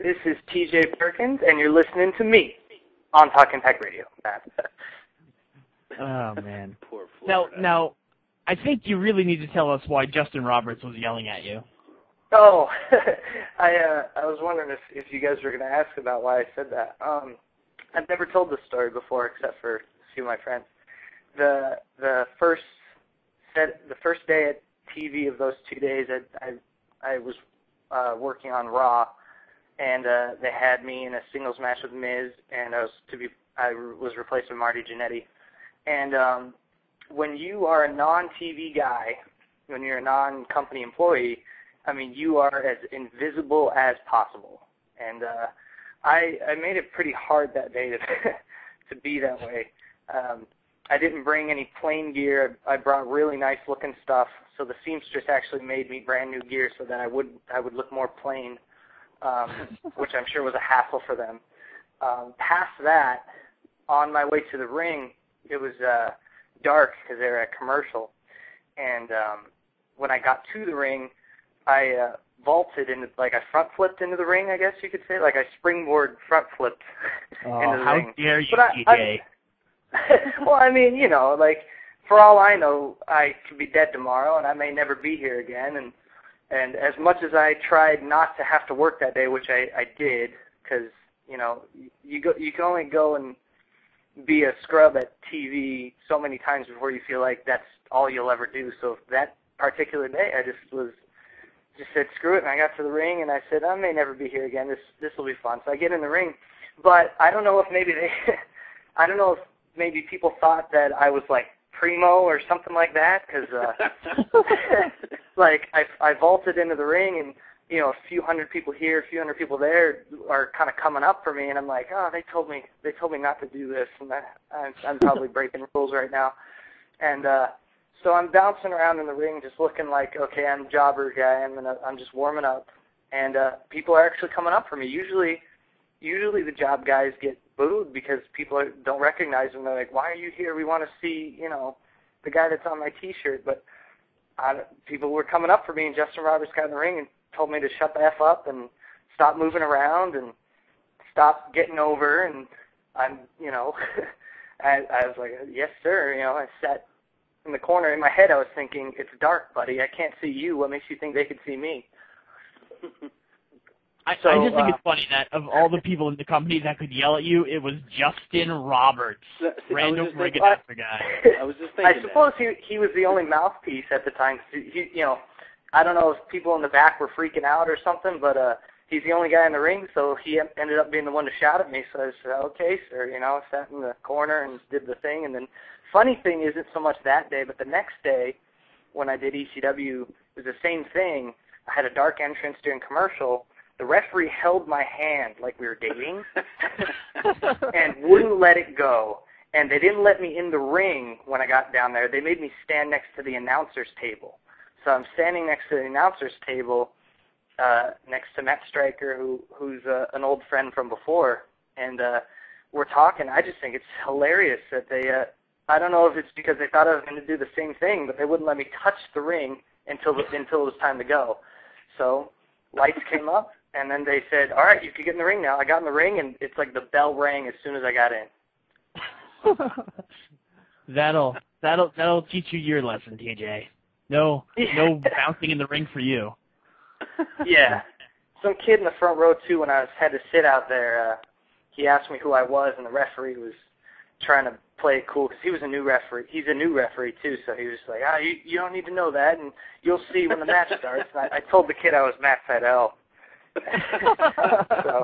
This is TJ Perkins, and you're listening to me on Talking Tech Radio. Oh, man. Poor Florida. Now, I think you really need to tell us why Justin Roberts was yelling at you. Oh, I was wondering if you guys were going to ask about why I said that. I've never told this story before, except for a few of my friends. The first day at TV of those 2 days, I was working on Raw, and they had me in a singles match with Miz, and I was replaced with Marty Jannetty. And when you are a non-TV guy, when you're a non-company employee, I mean, you are as invisible as possible. And I made it pretty hard that day to be that way. I didn't bring any plain gear. I brought really nice-looking stuff. So the seamstress actually made me brand new gear so that I would look more plain, which I'm sure was a hassle for them. Past that, on my way to the ring, it was dark because they were at commercial. And when I got to the ring, I vaulted into, like I front flipped into the ring, I guess you could say. Like I springboard front flipped into the ring. How dare you, TJ? Well, I mean, you know, like, for all I know, I could be dead tomorrow, and I may never be here again. And as much as I tried not to have to work that day, which I did, because, you know, you can only go and be a scrub at TV so many times before you feel like that's all you'll ever do. So that particular day, I just said, screw it, and I got to the ring, and I said, I may never be here again. This will be fun. So I get in the ring, but I don't know if maybe maybe people thought that I was like primo or something like that, because like I vaulted into the ring, and you know, a few hundred people here, a few hundred people there are kind of coming up for me, and I'm like, oh, they told me not to do this, and I'm probably breaking rules right now, and so I'm bouncing around in the ring, just looking like, okay, I'm jobber guy, I'm just warming up, and people are actually coming up for me. Usually the job guys get booed because people don't recognize them. They're like, why are you here? We want to see, you know, the guy that's on my T-shirt. But people were coming up for me, and Justin Roberts got in the ring and told me to shut the F up and stop moving around and stop getting over. And I'm, you know, I was like, yes, sir. You know, I sat in the corner. In my head, I was thinking, it's dark, buddy. I can't see you. What makes you think they could see me? I just think it's funny that of all the people in the company that could yell at you, it was Justin Roberts, random ring announcer guy. I was just thinking I suppose he was the only mouthpiece at the time. He, you know, I don't know if people in the back were freaking out or something, but he's the only guy in the ring, so he ended up being the one to shout at me. So I said, okay, sir. You know, I sat in the corner and did the thing. And then funny thing isn't so much that day, but the next day when I did ECW, it was the same thing. I had a dark entrance during commercial. The referee held my hand like we were dating and wouldn't let it go. And they didn't let me in the ring when I got down there. They made me stand next to the announcer's table. So I'm standing next to the announcer's table, next to Matt Stryker, who's an old friend from before. And we're talking. I just think it's hilarious that they, I don't know if it's because they thought I was going to do the same thing, but they wouldn't let me touch the ring until it was time to go. So lights came up. And then they said, all right, you can get in the ring now. I got in the ring, and it's like the bell rang as soon as I got in. That'll teach you your lesson, TJ. No bouncing in the ring for you. Yeah. Some kid in the front row, too, when I had to sit out there, he asked me who I was, and the referee was trying to play it cool because he was a new referee. He's a new referee, too, so he was like, you don't need to know that, and you'll see when the match starts. And I told the kid I was Matt Fidel. So